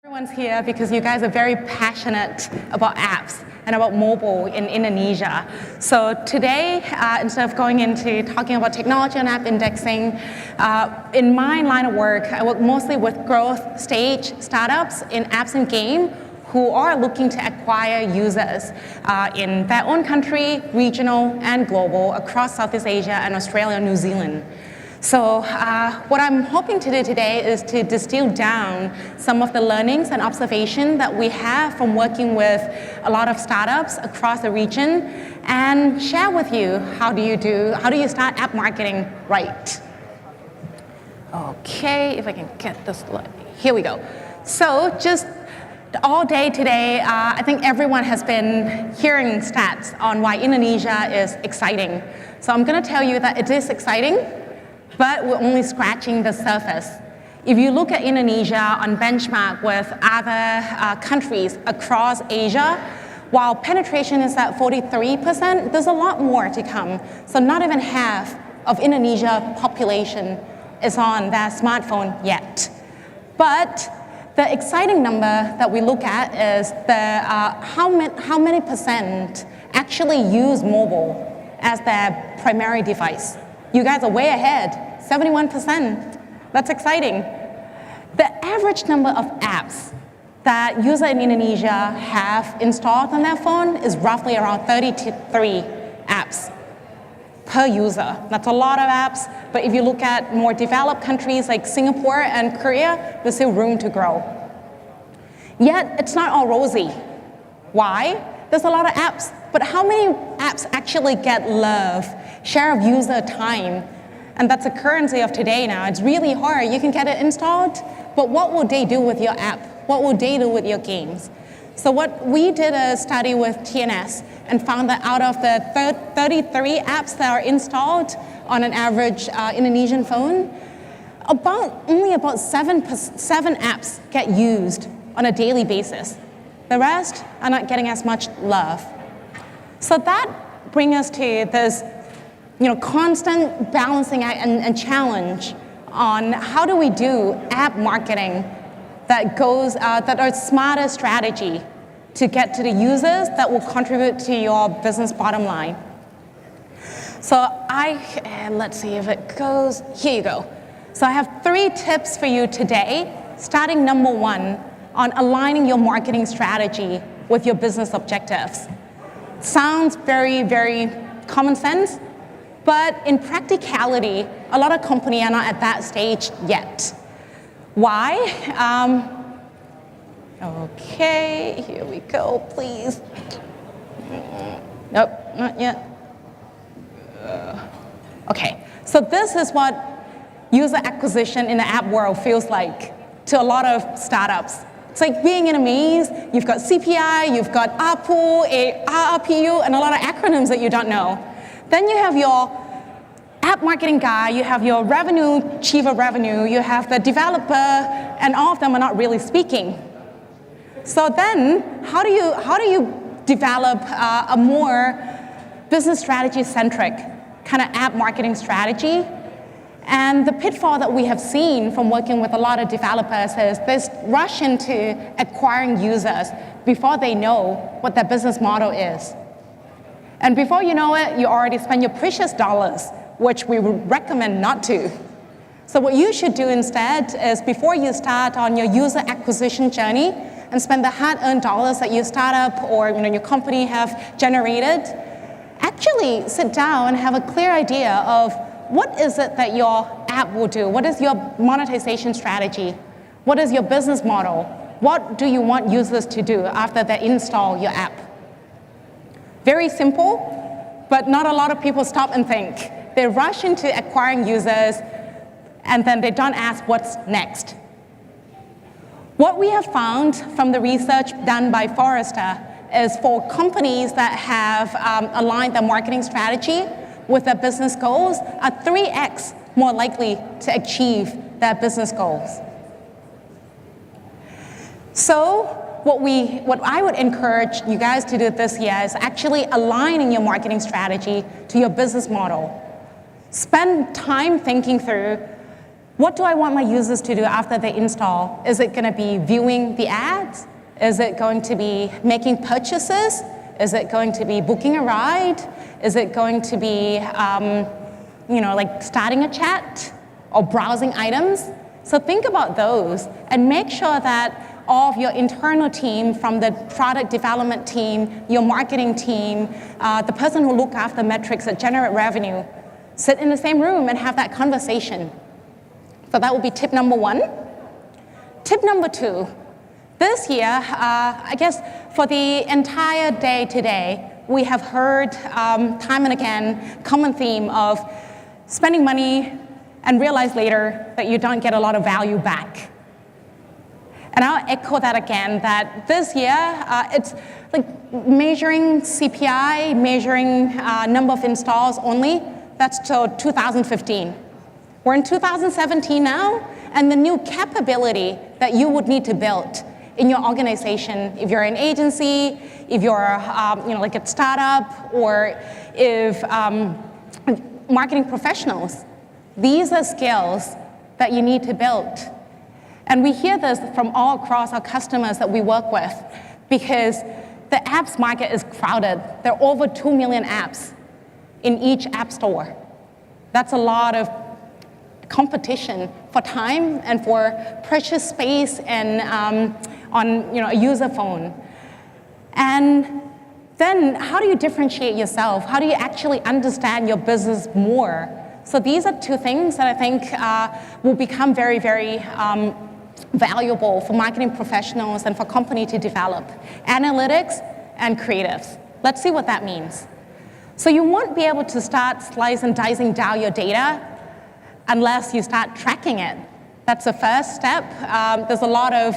Everyone's here because you guys are very passionate about apps and about mobile in Indonesia. So today, instead of going into talking about technology and app indexing, in my line of work, I work mostly with growth stage startups in apps and game who are looking to acquire users in their own country, regional, and global across Southeast Asia and Australia and New Zealand. So what I'm hoping to do today is to distill down some of the learnings and observation that we have from working with a lot of startups across the region and share with you how do you start app marketing right. Okay, if I can get this, here we go. So just all day today, I think everyone has been hearing stats on why Indonesia is exciting. So I'm going to tell you that it is exciting, but we're only scratching the surface. If you look at Indonesia on benchmark with other countries across Asia, while penetration is at 43%, there's a lot more to come. So not even half of Indonesia population is on their smartphone yet. But the exciting number that we look at is how many percent actually use mobile as their primary device. You guys are way ahead. 71%. That's exciting. The average number of apps that users in Indonesia have installed on their phone is roughly around 33 apps per user. That's a lot of apps, but if you look at more developed countries like Singapore and Korea, there's still room to grow. Yet, it's not all rosy. Why? There's a lot of apps, but how many apps actually get love, share of user time? And that's a currency of today now. It's really hard. You can get it installed, but what will they do with your app? What will they do with your games? So we did a study with TNS and found that out of the 33 apps that are installed on an average Indonesian phone, only about 7 apps get used on a daily basis. The rest are not getting as much love. So that brings us to this constant balancing act and challenge on how do we do app marketing that are a smarter strategy to get to the users that will contribute to your business bottom line. So let's see if it goes, here you go. So I have 3 tips for you today, starting number 1 on aligning your marketing strategy with your business objectives. Sounds very, very common sense, but in practicality, a lot of companies are not at that stage yet. Why? Okay, here we go, please. Nope, not yet. Okay, so this is what user acquisition in the app world feels like to a lot of startups. It's like being in a maze. You've got CPI, you've got ARPU, RRPU, and a lot of acronyms that you don't know. Then you have your app marketing guy, you have your chief of revenue, you have the developer, and all of them are not really speaking. So then, how do you develop a more business strategy-centric kind of app marketing strategy? And the pitfall that we have seen from working with a lot of developers is this rush into acquiring users before they know what their business model is. And before you know it, you already spend your precious dollars, which we would recommend not to. So what you should do instead is before you start on your user acquisition journey and spend the hard-earned dollars that your startup or your company have generated, actually sit down and have a clear idea of what is it that your app will do? What is your monetization strategy? What is your business model? What do you want users to do after they install your app? Very simple, but not a lot of people stop and think. They rush into acquiring users, and then they don't ask what's next. What we have found from the research done by Forrester is for companies that have aligned their marketing strategy with their business goals are 3x more likely to achieve their business goals. So what I would encourage you guys to do this year is actually aligning your marketing strategy to your business model. Spend time thinking through What do I want my users to do after they install? Is it going to be viewing the ads? Is it going to be making purchases? Is it going to be booking a ride? Is it going to be like starting a chat or browsing items? So think about those and make sure that all of your internal team, from the product development team, your marketing team, the person who look after metrics that generate revenue, sit in the same room and have that conversation. So that would be tip number 1. Tip number 2, this year, I guess for the entire day today, we have heard time and again, common theme of spending money and realize later that you don't get a lot of value back. And I'll echo that again, that this year, it's like measuring CPI, measuring number of installs only, that's till 2015. We're in 2017 now, and the new capability that you would need to build in your organization, if you're an agency, if you're like a startup, or if marketing professionals, these are skills that you need to build. And we hear this from all across our customers that we work with, because the apps market is crowded. There are over 2 million apps in each app store. That's a lot of competition for time and for precious space and on a user phone. And then how do you differentiate yourself? How do you actually understand your business more? So these are 2 things that I think will become very, very valuable for marketing professionals and for company to develop: analytics and creatives. Let's see what that means. So you won't be able to start slice and dicing down your data unless you start tracking it. That's the first step. There's a lot of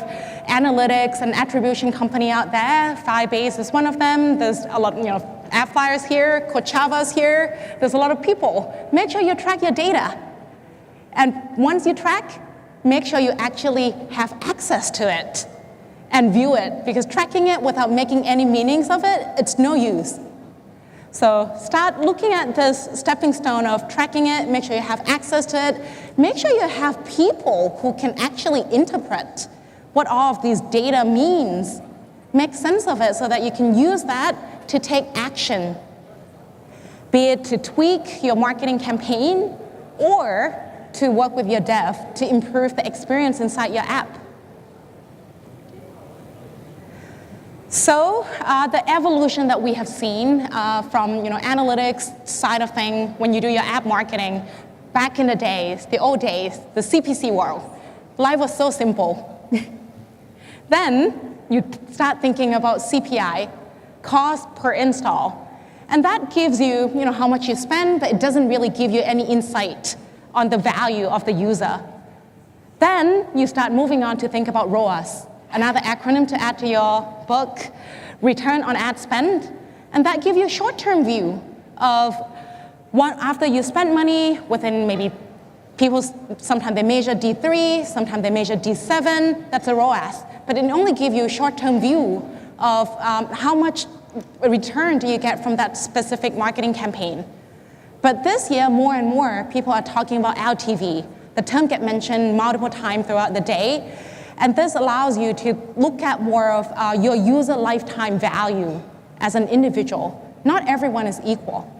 analytics and attribution company out there. Firebase is one of them. There's a lot, AppFlyer's here, Coachava's here. There's a lot of people. Make sure you track your data. And once you track, make sure you actually have access to it and view it, because tracking it without making any meanings of it, it's no use. So start looking at this stepping stone of tracking it, make sure you have access to it, make sure you have people who can actually interpret what all of these data means, make sense of it so that you can use that to take action, be it to tweak your marketing campaign or to work with your dev to improve the experience inside your app. So the evolution that we have seen from analytics side of thing, when you do your app marketing, back in the days, the old days, the CPC world, life was so simple. Then you start thinking about CPI, cost per install, and that gives you, how much you spend, but it doesn't really give you any insight on the value of the user. Then you start moving on to think about ROAS, another acronym to add to your book, return on ad spend, and that gives you a short-term view of after you spend money within maybe people, sometimes they measure D3, sometimes they measure D7, that's a ROAS, but it only gives you a short-term view of how much return do you get from that specific marketing campaign. But this year, more and more people are talking about LTV. The term gets mentioned multiple times throughout the day. And this allows you to look at more of your user lifetime value as an individual. Not everyone is equal.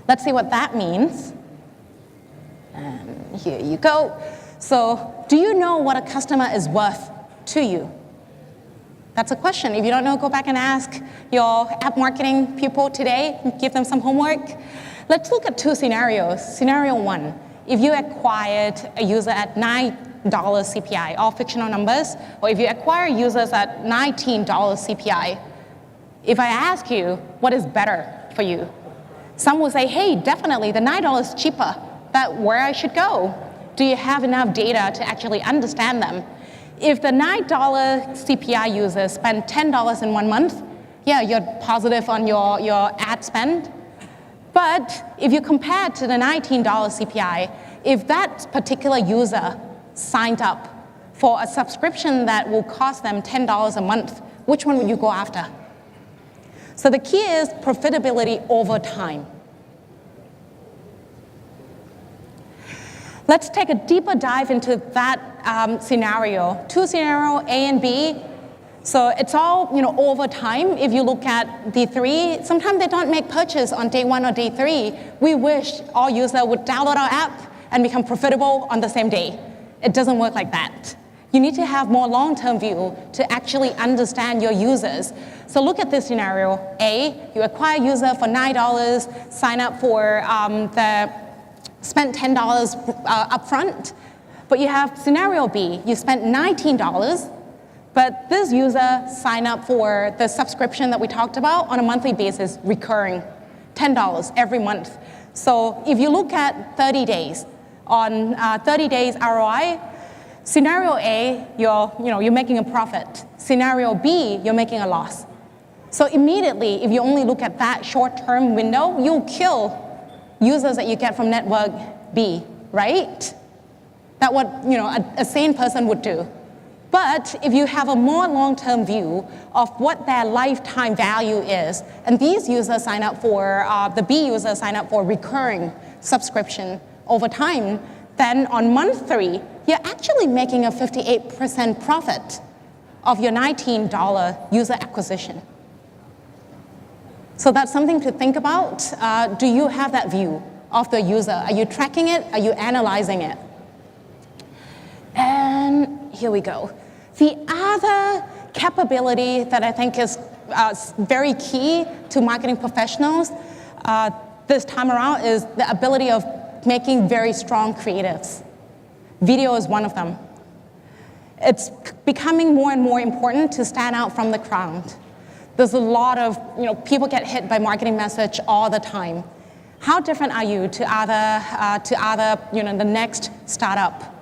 Let's see what that means. And here you go. So, do you know what a customer is worth to you? That's a question. If you don't know, go back and ask your app marketing people today. Give them some homework. Let's look at 2 scenarios. Scenario 1, if you acquired a user at $9 CPI, all fictional numbers, or if you acquire users at $19 CPI, if I ask you what is better for you, some will say, hey, definitely the $9 is cheaper. That's where I should go. Do you have enough data to actually understand them? If the $9 CPI users spend $10 in 1 month, yeah, you're positive on your ad spend. But if you compare to the $19 CPI, if that particular user signed up for a subscription that will cost them $10 a month, which one would you go after? So the key is profitability over time. Let's take a deeper dive into that scenario. Two scenarios, A and B. So it's all over time. If you look at D3, sometimes they don't make purchase on day 1 or day 3. We wish all users would download our app and become profitable on the same day. It doesn't work like that. You need to have more long-term view to actually understand your users. So look at this scenario. A, you acquire a user for $9, sign up for spend $10 upfront. But you have scenario B, you spent $19, but this user signed up for the subscription that we talked about on a monthly basis, recurring, $10 every month. So if you look at 30 days, on 30 days ROI, scenario A, you're making a profit. Scenario B, you're making a loss. So immediately, if you only look at that short-term window, you'll kill users that you get from network B, right? That's what a sane person would do. But if you have a more long-term view of what their lifetime value is, and these users sign up for, the B users sign up for recurring subscription over time, then on month 3, you're actually making a 58% profit of your $19 user acquisition. So that's something to think about. Do you have that view of the user? Are you tracking it? Are you analyzing it? And here we go. The other capability that I think is very key to marketing professionals this time around is the ability of making very strong creatives. Video is one of them. It's becoming more and more important to stand out from the crowd. There's a lot of, people get hit by marketing message all the time. How different are you to other, the next startup?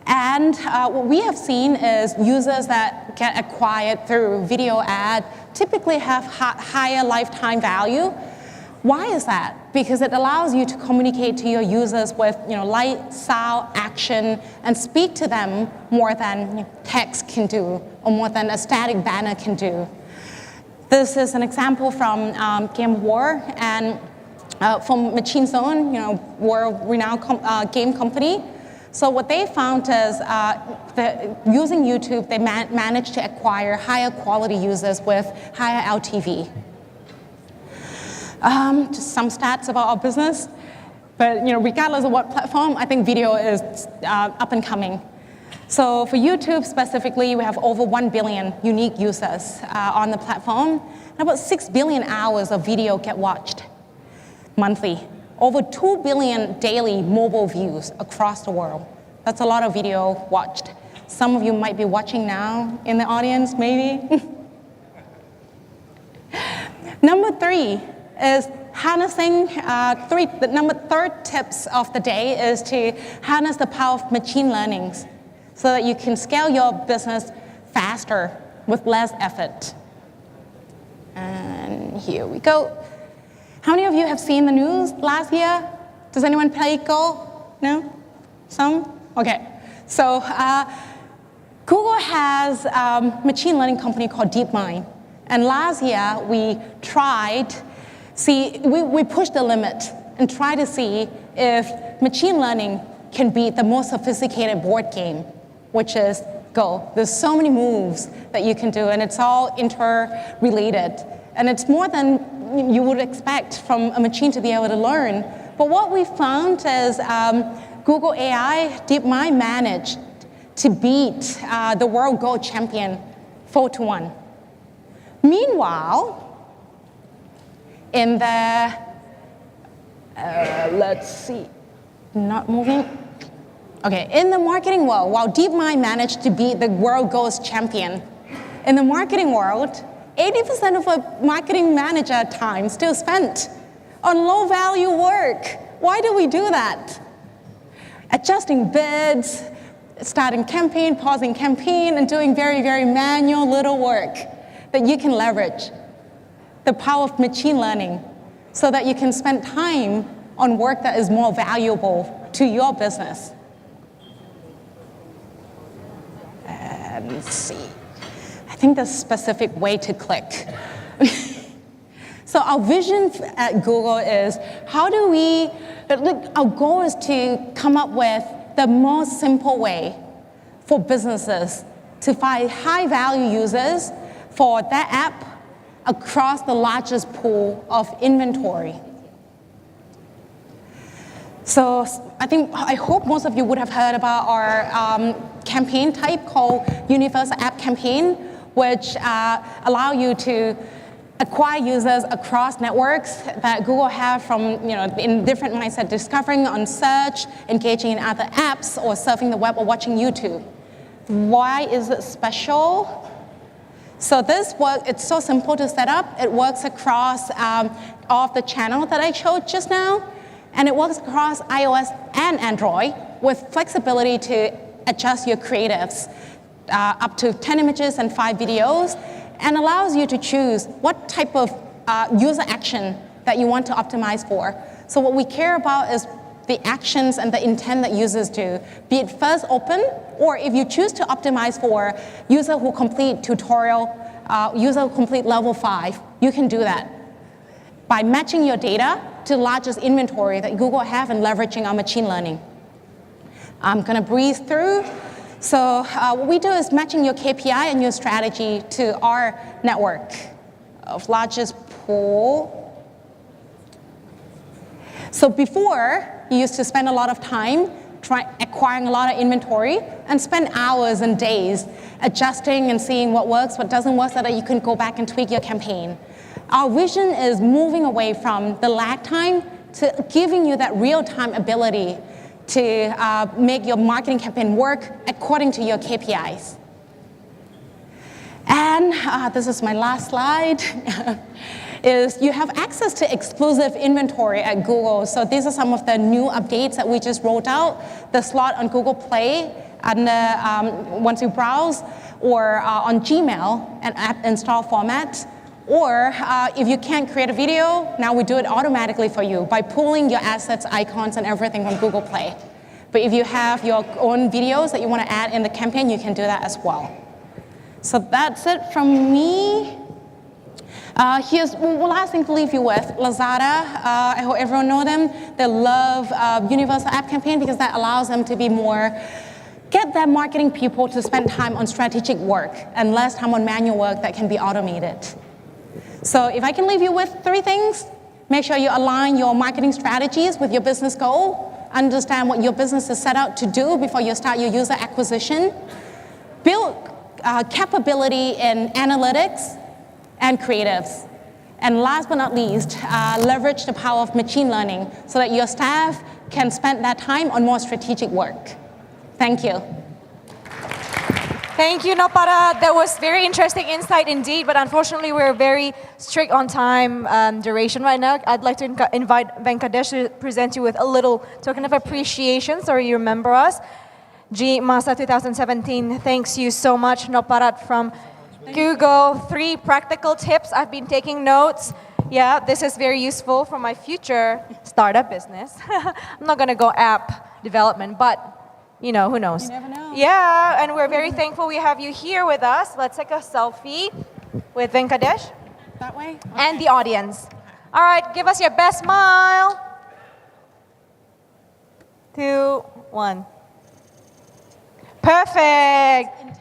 And what we have seen is users that get acquired through video ad typically have higher lifetime value. Why is that? Because it allows you to communicate to your users with light, sound, action, and speak to them more than text can do, or more than a static banner can do. This is an example from Game War and from Machine Zone, world-renowned game company. So what they found is using YouTube, they managed to acquire higher quality users with higher LTV. Just some stats about our business, but regardless of what platform, I think video is up and coming. So for YouTube specifically, we have over 1 billion unique users on the platform, and about 6 billion hours of video get watched monthly. Over 2 billion daily mobile views across the world. That's a lot of video watched. Some of you might be watching now in the audience, maybe. Number 3 is harnessing, the third tips of the day is to harness the power of machine learning so that you can scale your business faster with less effort. And here we go. How many of you have seen the news last year? Does anyone play Go? No? Some? Okay. So Google has a machine learning company called DeepMind. And last year, we pushed the limit and tried to see if machine learning can beat the most sophisticated board game, which is Go. There's so many moves that you can do, and it's all interrelated. And it's more than you would expect from a machine to be able to learn. But what we found is Google AI, DeepMind managed to beat the world Go champion 4-1. Meanwhile, in the, let's see, not moving. Okay, in the marketing world, while DeepMind managed to beat the world Go's champion, in the marketing world, 80% of a marketing manager time still spent on low-value work. Why do we do that? Adjusting bids, starting campaign, pausing campaign, and doing very, very manual little work that you can leverage. The power of machine learning so that you can spend time on work that is more valuable to your business. Let's see. I think there's a specific way to click. So our vision at Google is our goal is to come up with the most simple way for businesses to find high-value users for that app across the largest pool of inventory. So I hope most of you would have heard about our campaign type called Universal App Campaign, which allow you to acquire users across networks that Google have from, in different mindset, discovering on search, engaging in other apps, or surfing the web or watching YouTube. Why is it special? So it's so simple to set up. It works across all of the channels that I showed just now, and it works across iOS and Android with flexibility to adjust your creatives up to 10 images and 5 videos, and allows you to choose what type of user action that you want to optimize for. So what we care about is the actions and the intent that users do, be it first open, or if you choose to optimize for user who complete tutorial, user who complete level 5, you can do that by matching your data to the largest inventory that Google have and leveraging our machine learning. I'm gonna breeze through. So what we do is matching your KPI and your strategy to our network of largest pool. So before, you used to spend a lot of time acquiring a lot of inventory and spend hours and days adjusting and seeing what works, what doesn't work, so that you can go back and tweak your campaign. Our vision is moving away from the lag time to giving you that real-time ability to make your marketing campaign work according to your KPIs. And this is my last slide, is you have access to exclusive inventory at Google. So these are some of the new updates that we just rolled out. The slot on Google Play, and once you browse, or on Gmail, an app install format. Or if you can't create a video, now we do it automatically for you by pulling your assets, icons, and everything from Google Play. But if you have your own videos that you want to add in the campaign, you can do that as well. So that's it from me. Here's one last thing to leave you with. Lazada, I hope everyone know them. They love Universal App Campaign because that allows them to be get their marketing people to spend time on strategic work and less time on manual work that can be automated. So if I can leave you with 3 things, make sure you align your marketing strategies with your business goal, understand what your business is set out to do before you start your user acquisition, build capability in analytics and creatives, and last but not least, leverage the power of machine learning so that your staff can spend that time on more strategic work. Thank you. Thank you, Nopparat. That was very interesting insight indeed, but unfortunately we're very strict on time duration right now. I'd like to invite Venkatesh to present you with a little token of appreciation so you remember us. GMASA 2017, thanks you so much, Nopparat from Google. 3 practical tips. I've been taking notes. Yeah, this is very useful for my future startup business. I'm not going to go app development, but who knows? You never know. Yeah, and we're very thankful we have you here with us. Let's take a selfie with Venkatesh. That way? Okay. And the audience. All right, give us your best smile. 2, 1. Perfect.